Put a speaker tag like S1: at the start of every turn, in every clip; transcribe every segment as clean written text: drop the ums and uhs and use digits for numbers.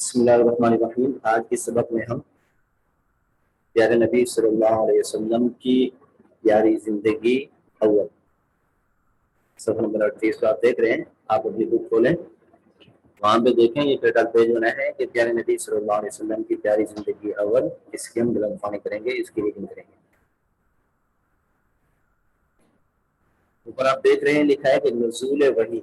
S1: بسم اللہ الرحمن الرحیم۔ آج کے سبق میں ہم پیارے نبی صلی اللہ علیہ وسلم کی پیاری زندگی اول صفحہ نمبر 38 کو آپ دیکھ رہے ہیں۔ آپ اپنی بک کھولیں، وہاں پہ دیکھیں یہ ٹائٹل پیج بنا ہے کہ پیارے نبی صلی اللہ علیہ وسلم کی پیاری زندگی اول، اس کی ہم بلند خوانی کریں گے، اس کی ریڈنگ کریں گے۔ اوپر آپ دیکھ رہے ہیں لکھا ہے کہ نزول وحی،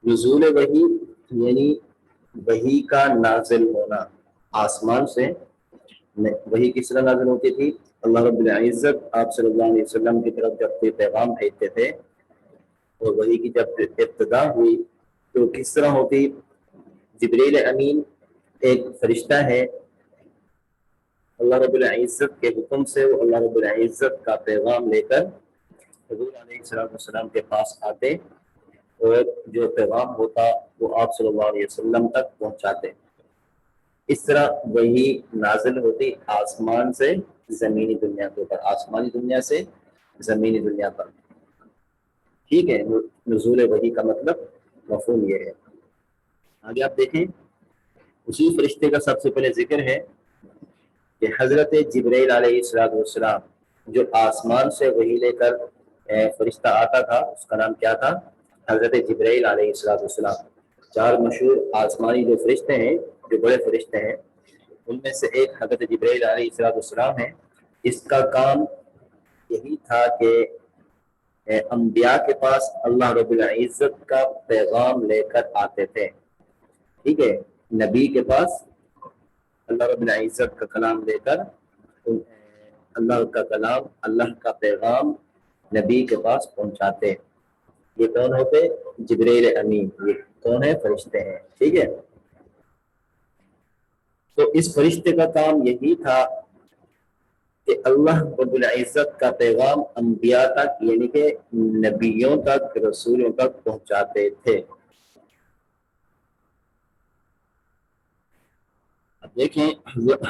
S1: نزول وحی یعنی وحی کا نازل ہونا آسمان سے۔ وحی کس طرح نازل ہوتی تھی؟ اللہ رب العزت آپ صلی اللہ علیہ وسلم کی طرف جب کوئی پیغام بھیجتے تھے اور وحی کی جب ابتدا ہوئی تو کس طرح ہوتی؟ جبریل امین ایک فرشتہ ہے، اللہ رب العزت کے حکم سے وہ اللہ رب العزت کا پیغام لے کر حضور علیہ السلام کے پاس آتے اور جو پیغام ہوتا وہ آپ صلی اللہ علیہ وسلم تک پہنچاتے۔ اس طرح وہی نازل ہوتی آسمان سے زمینی دنیا کے اوپر، آسمانی دنیا سے زمینی دنیا پر۔ ٹھیک ہے، نزول وحی کا مطلب مفہوم یہ ہے۔ آگے آپ دیکھیں، اسی فرشتے کا سب سے پہلے ذکر ہے کہ حضرت جبرائیل علیہ السلام جو آسمان سے وحی لے کر فرشتہ آتا تھا، اس کا نام کیا تھا؟ حضرت جبرائیل علیہ السلام۔ چار مشہور آسمانی جو فرشتے ہیں، جو بڑے فرشتے ہیں، ان میں سے ایک حضرت جبرائیل علیہ السلام ہے۔ اس کا کام یہی تھا کہ انبیاء کے پاس اللہ رب العزت کا پیغام لے کر آتے تھے۔ ٹھیک ہے، نبی کے پاس اللہ رب العزت کا کلام لے کر، اللہ کا کلام، اللہ کا پیغام نبی کے پاس پہنچاتے۔ یہ کون ہوتے؟ جبرائیل امین۔ یہ کون ہے؟ فرشتے ہیں۔ ٹھیک ہے، تو اس فرشتے کا کام یہی تھا کہ اللہ رب العزت کا پیغام انبیاء تک یعنی کہ نبیوں تک، رسولوں تک پہنچاتے تھے۔ اب دیکھیں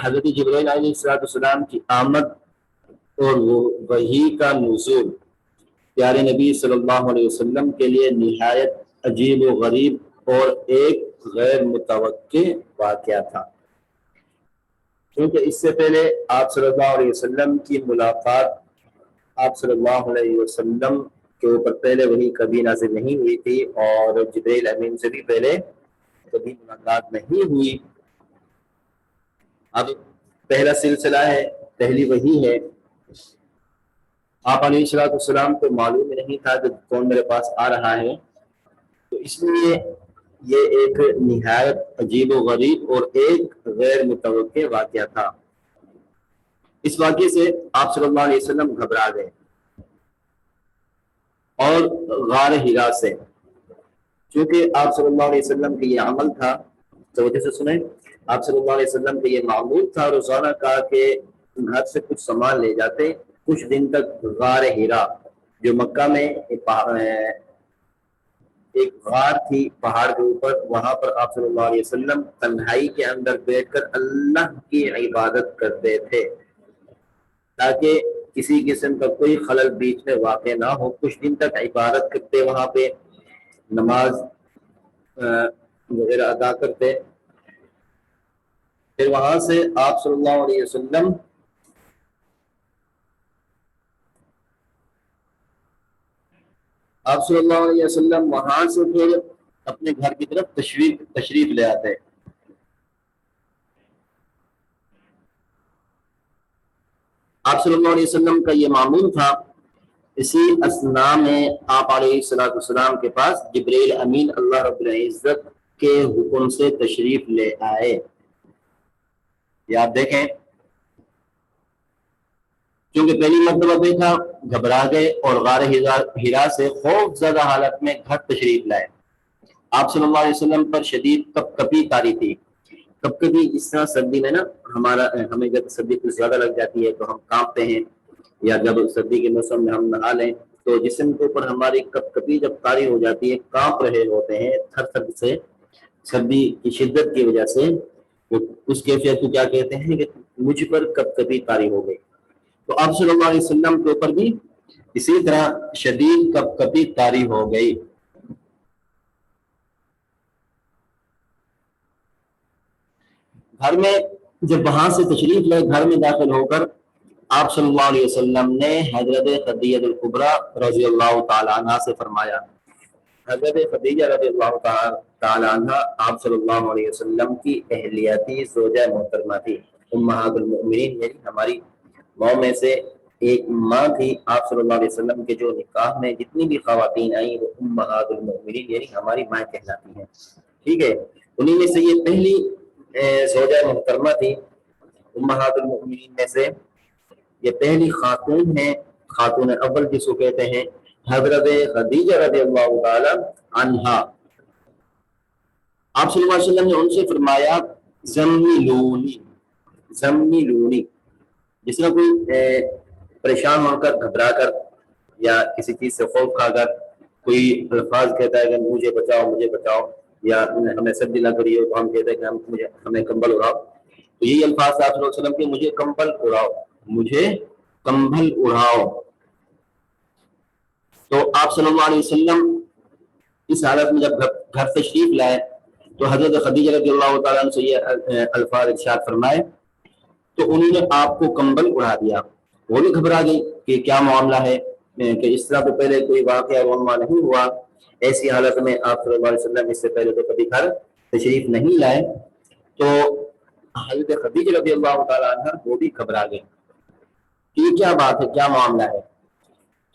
S1: حضرت جبرائیل علیہ السلام کی آمد اور وہ وحی کا نزول پیارے نبی صلی اللہ علیہ وسلم کے لیے نہایت عجیب و غریب اور ایک غیر متوقع واقعہ تھا، کیونکہ اس سے پہلے آپ صلی اللہ علیہ وسلم کی ملاقات آپ صلی اللہ علیہ وسلم کے اوپر پہلے وحی کبھی نازل نہیں ہوئی تھی، اور جبرائیل امین سے بھی پہلے کبھی ملاقات نہیں ہوئی۔ اب پہلا سلسلہ ہے، پہلی وحی ہے۔ آپ علیہ السلام کو معلوم نہیں تھا کہ کون میرے پاس آ رہا ہے، تو اس لیے یہ ایک نہایت عجیب و غریب اور ایک غیر متوقع واقعہ تھا۔ اس واقعے سے آپ صلی اللہ علیہ وسلم گھبرا گئے، اور غار حرا سے، چونکہ آپ صلی اللہ علیہ وسلم کا یہ عمل تھا، توجہ سے سنیں، آپ صلی اللہ علیہ وسلم کا یہ معمول تھا روزانہ کا کہ گھر سے کچھ سامان لے جاتے، کچھ دن تک غار حرا جو مکہ میں ایک غار تھی پہاڑ کے اوپر، وہاں پر آپ صلی اللہ علیہ وسلم تنہائی کے اندر بیٹھ کر اللہ کی عبادت کرتے تھے، تاکہ کسی قسم کا کوئی خلل بیچ میں واقع نہ ہو۔ کچھ دن تک عبادت کرتے، وہاں پہ نماز وغیرہ ادا کرتے، پھر وہاں سے آپ صلی اللہ علیہ وسلم وہاں سے پھر اپنے گھر کی طرف تشریف لے آتے۔ آپ صلی اللہ علیہ وسلم کا یہ معمول تھا۔ اسی اثناء میں آپ علیہ السلام کے پاس جبرائیل امین اللہ رب العزت کے حکم سے تشریف لے آئے۔ یہ آپ دیکھیں، کیونکہ پہلی مرتبہ دیکھا گھبرا گئے اور غار حرا سے خوف زدہ حالت میں گھر تشریف لائے۔ آپ صلی اللہ علیہ وسلم پر شدید کپکپی طاری تھی۔ کپکپی اس طرح سردی میں نا ہمیں جب سردی کچھ زیادہ لگ جاتی ہے تو ہم کانپتے ہیں، یا جب سردی کے موسم میں ہم نہا لیں تو جسم کے اوپر ہماری کپ کپی جب طاری ہو جاتی ہے، کانپ رہے ہوتے ہیں تھر تھر سے سردی کی شدت کی وجہ سے، وہ اس کیفیت کو کیا کہتے ہیں کہ مجھ پر کپ کپی طاری ہو گئی۔ تو آپ صلی اللہ علیہ وسلم کے اوپر بھی اسی طرح شدید کپ کپی طاری ہو گئی۔ گھر میں جب وہاں سے تشریف لے گھر میں داخل ہو کر آپ صلی اللہ علیہ وسلم نے حضرت خدیجہ الکبریٰ رضی اللہ تعالی عنہ سے فرمایا۔ حضرت خدیجہ رضی اللہ تعالی عنہ آپ صلی اللہ علیہ وسلم کی اہلیہ تھی، زوجہ محترمہ تھی، امہات المؤمنین، یعنی ہماری ماں میں سے ایک ماں تھی۔ آپ صلی اللہ علیہ وسلم کے جو نکاح میں جتنی بھی خواتین آئیں وہ امہات المؤمنین یعنی ہماری ماں کہلاتی ہیں، ٹھیک ہے۔ انہیں میں سے یہ پہلی زوجہ محترمہ تھی، امہات المؤمنین میں سے یہ پہلی خاتون ہیں، خاتون اول جس کو کہتے ہیں، حضرت خدیجہ رضی اللہ تعالی عنہا۔ آپ صلی اللہ علیہ وسلم نے ان سے فرمایا زملونی، زملونی، جس طرح کوئی پریشان ہو کر، گھبرا کر یا کسی چیز سے خوف کھا کر کوئی الفاظ کہتا ہے کہ مجھے بچاؤ مجھے بچاؤ، یا ہمیں سردی لگ رہی ہو تو ہم کہتے ہیں کہ ہمیں کمبل اڑاؤ، تو یہی الفاظ آپ صلی اللہ علیہ وسلم کے، مجھے کمبل اڑاؤ، مجھے کمبل اڑاؤ۔ تو آپ صلی اللہ علیہ وسلم اس حالت میں جب گھر تشریف لائے تو حضرت خدیجہ رضی اللہ تعالیٰ عنہ سے یہ الفاظ ارشاد فرمائے تو انہوں نے آپ کو کمبل اڑا دیا۔ وہ بھی گھبرا گئی کہ کیا معاملہ ہے، کہ اس طرح تو پہلے کوئی واقعہ رونما نہیں ہوا۔ ایسی حالت میں آپ صلی اللہ علیہ وسلم اس سے پہلے تو کبھی گھر تشریف نہیں لائے، تو حضرت خدیجہ رضی اللہ تعالیٰ عنہ وہ بھی گھبرا گئے کہ یہ کیا بات ہے، کیا معاملہ ہے۔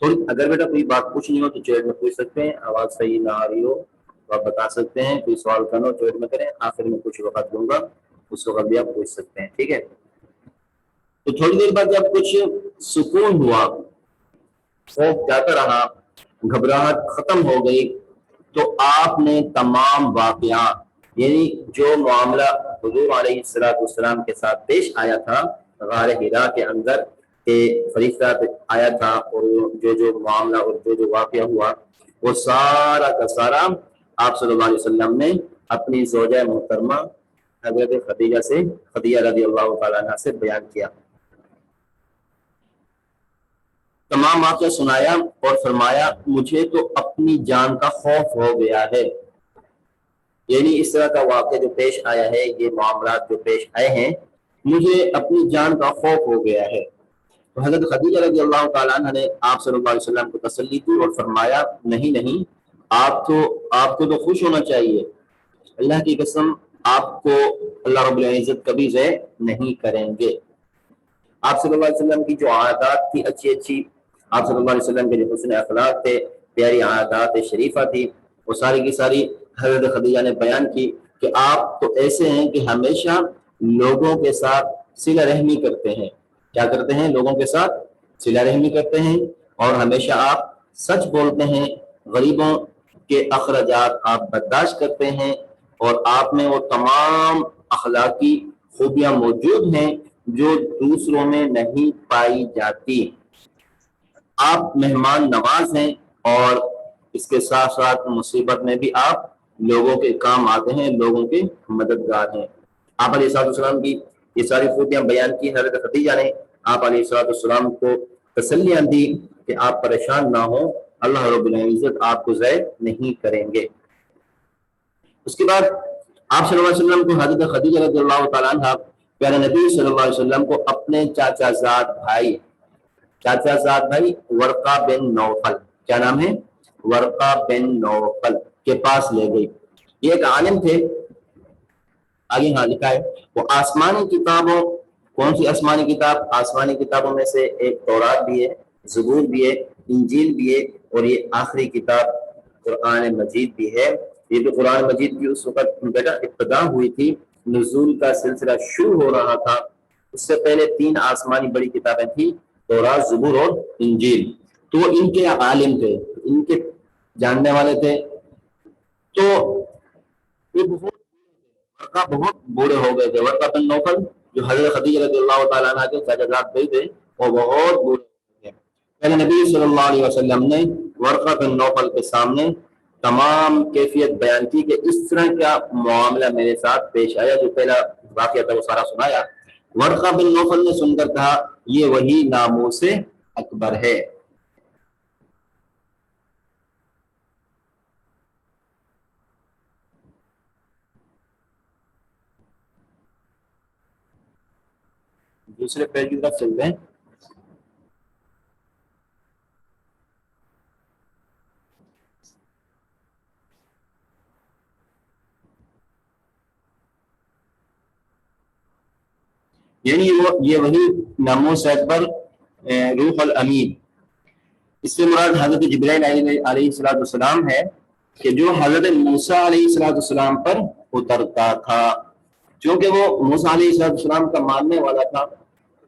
S1: تھوڑی اگر بیٹا کوئی بات پوچھنی ہو تو چیٹ میں پوچھ سکتے ہیں، آواز صحیح نہ آ رہی ہو تو آپ بتا سکتے ہیں، کوئی سوال کرنا ہو چیٹ میں کریں، آخر میں کچھ وقت دوں گا اس وقت بھی آپ پوچھ سکتے ہیں، ٹھیک ہے۔ تو تھوڑی دیر بعد جب کچھ سکون ہوا، خوف جاتا رہا، گھبراہٹ ختم ہو گئی، تو آپ نے تمام واقعات یعنی جو معاملہ حضور علیہ السلام کے ساتھ پیش آیا تھا غار حرا کے اندر، کہ فرشتہ آیا تھا اور جو معاملہ اور جو واقعہ ہوا وہ سارا کا سارا آپ صلی اللہ علیہ وسلم نے اپنی زوجہ محترمہ حضرت خدیجہ رضی اللہ تعالیٰ عنہ سے بیان کیا، تمام واقعہ سنایا اور فرمایا مجھے تو اپنی جان کا خوف ہو گیا ہے، یعنی اس طرح کا واقعہ جو پیش آیا ہے، یہ معاملات جو پیش آئے ہیں، مجھے اپنی جان کا خوف ہو گیا ہے۔ تو حضرت خدیجہ رضی اللہ تعالیٰ عنہ نے آپ صلی اللہ علیہ وسلم کو تسلی دی اور فرمایا نہیں، آپ کو تو خوش ہونا چاہیے، اللہ کی قسم آپ کو اللہ رب العزت کبھی ضائع نہیں کریں گے۔ آپ صلی اللہ علیہ وسلم کی جو عادات تھی اچھی، آپ صلی اللہ علیہ وسلم کے جو حسن اخلاق تھے، پیاری عادات شریفہ تھی، وہ ساری کی ساری حضرت خدیجہ نے بیان کی کہ آپ تو ایسے ہیں کہ ہمیشہ لوگوں کے ساتھ صلہ رحمی کرتے ہیں۔ کیا کرتے ہیں؟ لوگوں کے ساتھ صلہ رحمی کرتے ہیں، اور ہمیشہ آپ سچ بولتے ہیں، غریبوں کے اخراجات آپ برداشت کرتے ہیں، اور آپ میں وہ تمام اخلاقی خوبیاں موجود ہیں جو دوسروں میں نہیں پائی جاتی۔ آپ مہمان نواز ہیں، اور اس کے ساتھ ساتھ مصیبت میں بھی آپ لوگوں کے کام آتے ہیں، لوگوں کے مددگار ہیں۔ آپ علیہ السلام کی یہ ساری خوبیاں بیان کی حضرت خدیجہ نے، آپ علیہ السلام کو تسلیاں دی کہ آپ پریشان نہ ہوں، اللہ رب العزت آپ کو ضائع نہیں کریں گے۔ اس کے بعد آپ صلی اللہ علیہ وسلم کو حضرت خدیجہ رضی اللہ تعالیٰ عنہ پیارے نبی صلی اللہ علیہ وسلم کو اپنے چاچا زاد بھائی ورقہ بن نوفل، کیا نام ہے؟ ورقہ بن نوفل کے پاس لے گئی۔ یہ ایک عالم تھے، آگے ہاں لکھا ہے، وہ آسمانی کتابوں، کون سی آسمانی کتاب؟ آسمانی کتابوں میں سے ایک تورات بھی ہے، زبور بھی ہے، انجیل بھی ہے، اور یہ آخری کتاب قرآن مجید بھی ہے۔ یہ جو قرآن مجید کی اس وقت بیٹا ابتدا ہوئی تھی، نزول کا سلسلہ شروع ہو رہا تھا، اس سے پہلے 3 آسمانی بڑی کتابیں تھیں، تورات، زبور اور انجیل۔ تو وہ ان کے عالم تھے، ان کے جاننے والے تھے۔ تو یہ بہت بوڑھے ہو گئے تھے۔ ورقہ بن نوفل جو حضرت خدیجہ رضی اللہ تعالیٰ عنہ کے چاچا زاد بھائی تھے، وہ بہت بوڑھے پہلے نبی صلی اللہ علیہ وسلم نے ورقہ بن نوفل کے سامنے تمام کیفیت بیان کی کہ اس طرح کا معاملہ میرے ساتھ پیش آیا. جو پہلا واقعہ تھا وہ سارا سنایا. ورقہ بن نوفل نے سن کر کہا یہ وہی ناموس اکبر ہے. دوسرے پیج کی طرف چلتے ہیں. یعنی یہ وہی ناموس اکبر روح الامین. اس سے مراد حضرت جبرائیل علیہ السلام ہے کہ جو حضرت موسیٰ علیہ السلام پر اترتا تھا. چونکہ وہ موسیٰ علیہ السلام کا ماننے والا تھا.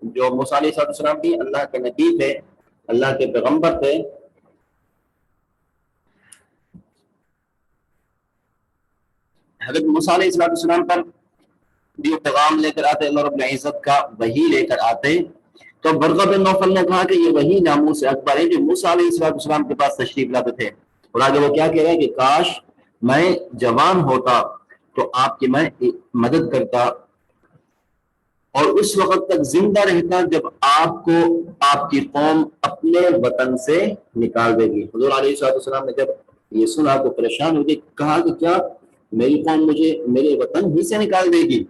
S1: جو موسیٰ علیہ السلام بھی اللہ کے نبی تھے, اللہ کے پیغمبر تھے. حضرت موسیٰ علیہ السلام پر بھی پیغام لے کر آتے, اللہ رب العزت کا وحی لے کر آتے. تو ورقہ بن نوفل نے کہا کہ یہ وہی ناموس اکبر ہے جو موسیٰ علیہ السلام کے پاس تشریف لاتے تھے. اور آگے وہ کیا کہہ رہے ہیں کہ کاش میں جوان ہوتا تو آپ کی میں مدد کرتا اور اس وقت تک زندہ رہتا جب آپ کو آپ کی قوم اپنے وطن سے نکال دے گی. حضور علیہ السلام نے جب یہ سنا تو پریشان ہو گئے, کہا کہ کیا میری قوم مجھے میرے وطن ہی سے نکال دے گی؟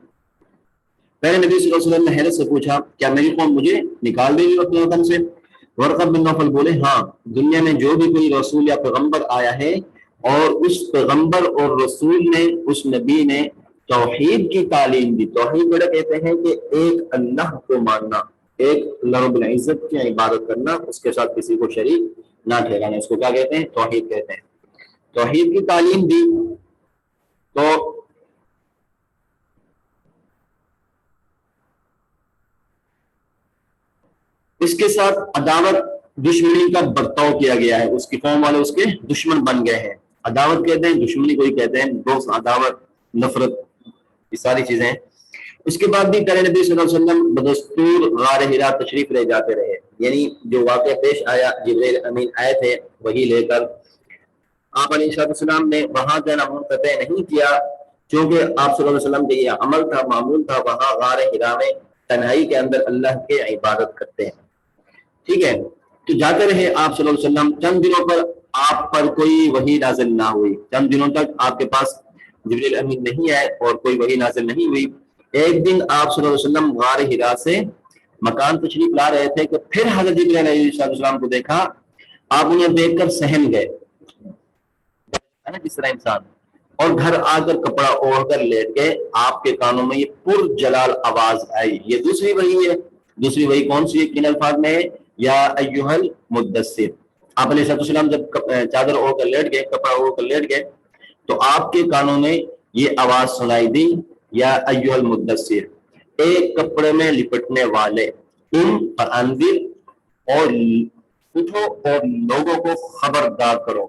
S1: پہلے نبی صلی اللہ علیہ وسلم نے حیرت سے پوچھا کیا میری قوم مجھے نکال دے گی اپنے وطن سے؟ ورقہ بن نوفل بولے ہاں, دنیا میں جو بھی کوئی رسول یا پیغمبر آیا ہے اور اس پیغمبر اور رسول نے, اس نبی نے توحید کی تعلیم دی. توحید بڑا کہتے ہیں کہ ایک اللہ کو ماننا, ایک اللہ رب العزت کی عبادت کرنا, اس کے ساتھ کسی کو شریک نہ ٹھہرانا. اس کو کیا کہتے ہیں؟ توحید کہتے ہیں. توحید کی تعلیم دی تو اس کے ساتھ عداوت دشمنی کا برتاؤ کیا گیا ہے. اس کی قوم والے اس کے دشمن بن گئے ہیں. عداوت کہتے ہیں, دشمنی کوئی کہتے ہیں, دوست, عداوت, نفرت, یہ ساری چیزیں. اس کے بعد بھی پیارے نبی صلی اللہ علیہ وسلم بدستور غار حرا تشریف لے جاتے رہے. یعنی جو واقعہ پیش آیا, جبرائیل امین آئے تھے وہی لے کر, آپ علیہ السلام نے وہاں جانا منقطع نہیں کیا کیونکہ آپ صلی اللہ علیہ وسلم کا یہ عمل تھا, معمول تھا, وہاں غار حرا میں تنہائی کے اندر اللہ کے عبادت کرتے ہیں. ٹھیک ہے, تو جاتے رہے آپ صلی اللہ علیہ وسلم. چند دنوں پر آپ پر کوئی وحی نازل نہ ہوئی. چند دنوں تک آپ کے پاس جبرائیل امین نہیں آئے اور کوئی وحی نازل نہیں ہوئی. ایک دن آپ صلی اللہ علیہ وسلم غار حرا سے مکان تشریف لا رہے تھے کہ پھر حضرت جبرائیل علیہ السلام کو دیکھا. آپ انہیں دیکھ کر سہم گئے, جس طرح انسان, اور گھر آ کر کپڑا اوڑھ کر لیٹ گئے. آپ کے کانوں میں یہ پر جلال آواز آئی. یہ دوسری وحی ہے. دوسری وحی کون سی ہے؟ کن الفاظ میں؟ یا ایھا المدثر. آپ علیہ السلام جب چادر اوڑھ کر لیٹ گئے, کپڑا اوڑھ کر لیٹ گئے, تو آپ کے کانوں میں یہ آواز سنائی دی, یا ایھا المدثر, ایک کپڑے میں لپٹنے والے, تم فانذر, اور اٹھو اور لوگوں کو خبردار کرو.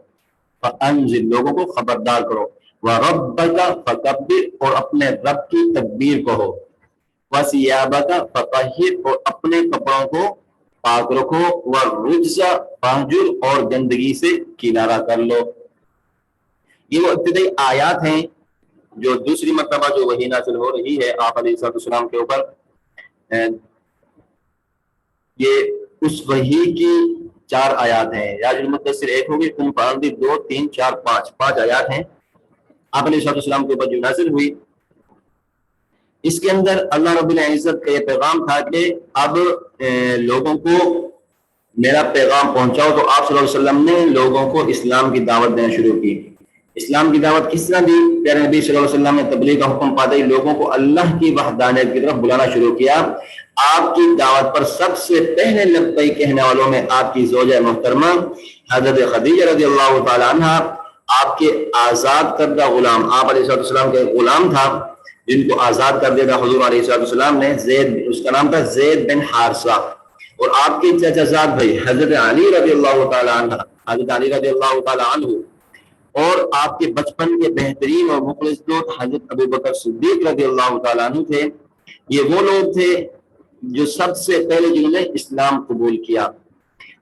S1: فانذر, لوگوں کو خبردار کرو. وربک فکبر, اور اپنے رب کی تکبیر کہو. وثیابک فطہر, اور اپنے کپڑوں کو پاک رکھو. والرجز فاہجر, اور گندگی سے کنارہ کر لو. یہ وہ ابتدائی آیات ہیں جو دوسری مرتبہ جو وحی نازل ہو رہی ہے آپ علیہ السلام کے اوپر. یہ اس وحی کی 4 آیات ہیں. یاج المدثر 1 ہوگی, تم فانذر 2, 3, 4, 5 آیات ہیں آپ علیہ السلام کے اوپر جو نازل ہوئی. اس کے اندر اللہ رب العزت کا یہ پیغام تھا کہ اب لوگوں کو میرا پیغام پہنچاؤ. تو آپ صلی اللہ علیہ وسلم نے لوگوں کو اسلام کی دعوت دینا شروع کی. اسلام کی دعوت کس طرح دی؟ پیارے نبی صلی اللہ علیہ وسلم نے تبلیغ کا حکم پاتے ہی لوگوں کو اللہ کی وحدانیت کی طرف بلانا شروع کیا. آپ کی دعوت پر سب سے پہلے لبیک کہنے والوں میں آپ کی زوجہ محترمہ حضرت خدیجہ رضی اللہ تعالی عنہ, آپ کے آزاد کردہ غلام, آپ علیہ السلام کا ایک غلام تھا جن کو آزاد کر دیا تھا حضور علیہ السلام نے, زید, اس کا نام تھا زید بن حارثہ. اور آپ کے چچا زاد بھائی حضرت علی رضی اللہ تعالی عنہ, حضرت علی رضی اللہ تعالی عنہ, اور آپ کے بچپن کے بہترین اور مخلص دوست حضرت ابوبکر صدیق رضی اللہ تعالیٰ عنہ تھے. یہ وہ لوگ تھے جو سب سے پہلے جنہوں نے اسلام قبول کیا.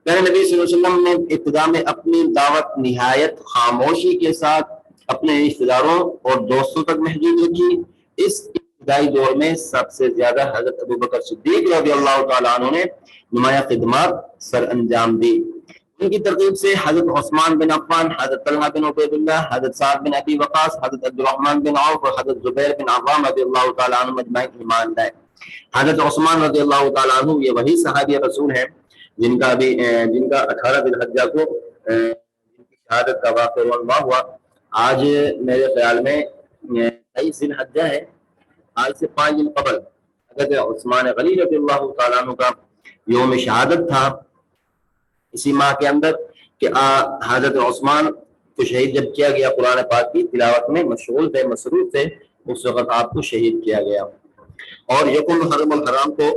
S1: پیارے نبی صلی اللہ علیہ وسلم نے ابتدا میں اپنی دعوت نہایت خاموشی کے ساتھ اپنے رشتہ داروں اور دوستوں تک محدود رکھی۔ اس ابتدائی دور میں سب سے زیادہ حضرت ابوبکر صدیق رضی اللہ تعالیٰ عنہ نے نمایاں خدمات سر انجام دی۔ ان کی ترغیب سے حضرت عثمان بن عفان، حضرت طلحہ بن عبید اللہ، حضرت سعد بن ابی وقاص، حضرت عبد الرحمن بن عوف اور حضرت زبیر بن عوام رضی اللہ تعالیٰ عنہ اجمعین ایمان لائے۔ حضرت عثمان رضی اللہ تعالیٰ عنہ یہ وہی صحابی رسول ہیں جن کا 18 ذی الحجہ کو جن کی شہادت کا واقعہ ہوا ہوا۔ آج میرے خیال میں 23 ذی الحجہ ہے، آج سے 5 دن قبل حضرت عثمان غنی رضی اللہ تعالیٰ عنہ کا یوم شہادت تھا اسی ماہ کے اندر، کہ حضرت عثمان کو شہید جب کیا گیا، قرآن پاک کی تلاوت میں مشغول تھے، مصروف تھے، اس وقت آپ کو شہید کیا گیا۔ اور یکم محرم الحرام کو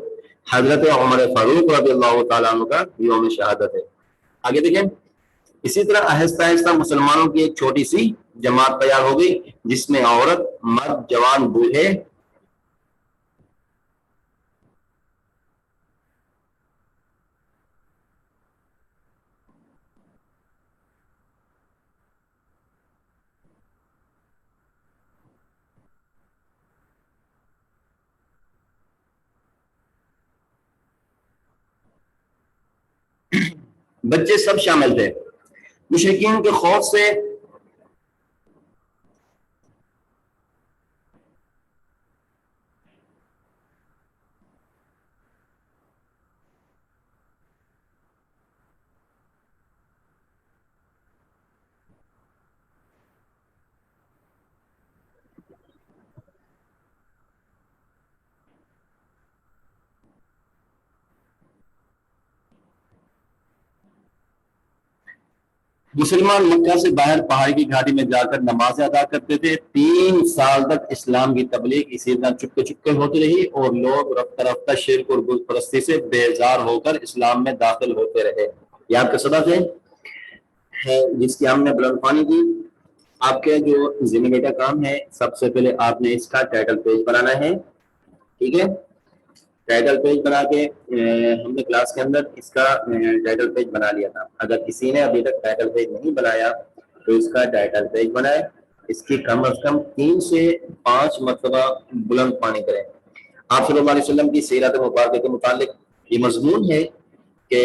S1: حضرت عمر فاروق رضی اللہ تعالیٰ عنہ کا یوم شہادت ہے۔ آگے دیکھیں، اسی طرح آہستہ آہستہ مسلمانوں کی ایک چھوٹی سی جماعت تیار ہو گئی جس میں عورت، مرد، جوان، بوڑھے بچے سب شامل تھے۔ مشرکین کے خوف سے مسلمان مکہ سے باہر پہاڑی کی گھاٹی میں جا کر نمازیں ادا کرتے تھے۔ 3 سال تک اسلام کی تبلیغ اسی طرح چپکے چپکے ہوتی رہی اور لوگ رفتہ رفتہ شرک اور بت پرستی سے بیزار ہو کر اسلام میں داخل ہوتے رہے۔ یہ آپ کے سبق ہے جس کی ہم نے بلند خوانی کی۔ آپ کے جو ذمہ بیٹا کام ہے، سب سے پہلے آپ نے اس کا ٹائٹل پیج بنانا ہے، ٹھیک ہے؟ ٹائٹل پیج بنا کے ہم نے کلاس کے اندر اس کا ٹائٹل پیج بنا لیا تھا۔ اگر کسی نے ابھی تک ٹائٹل پیج نہیں بنایا تو اس کا ٹائٹل پیج بنائے، اس کی کم از کم 3 سے 5 مرتبہ بلند خوانی کریں۔ آپ صلی اللہ علیہ وسلم کی سیرت مبارکہ کے متعلق یہ مضمون ہے کہ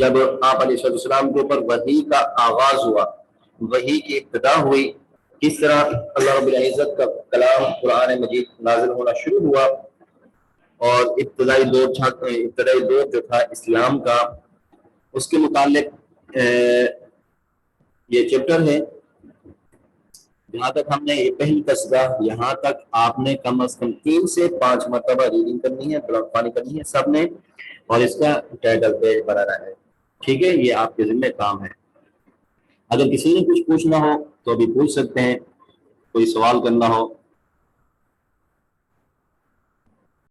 S1: جب آپ علیہ السلام کے اوپر وحی کا آغاز ہوا، وحی کی ابتدا ہوئی، کس طرح اللہ رب العزت کا کلام قرآن مجید نازل ہونا شروع ہوا، اور ابتدائی دور جو تھا اسلام کا، اس کے متعلق یہ چیپٹر ہے۔ جہاں تک ہم نے یہ پہلی قصبہ، یہاں تک آپ نے کم از کم 3 سے 5 مرتبہ ریڈنگ کرنی ہے، بلند خوانی کرنی ہے سب نے، اور اس کا ٹائٹل پیج بنانا ہے، ٹھیک ہے؟ یہ آپ کے ذمہ کام ہے۔ اگر کسی نے کچھ پوچھنا ہو تو ابھی پوچھ سکتے ہیں، کوئی سوال کرنا ہو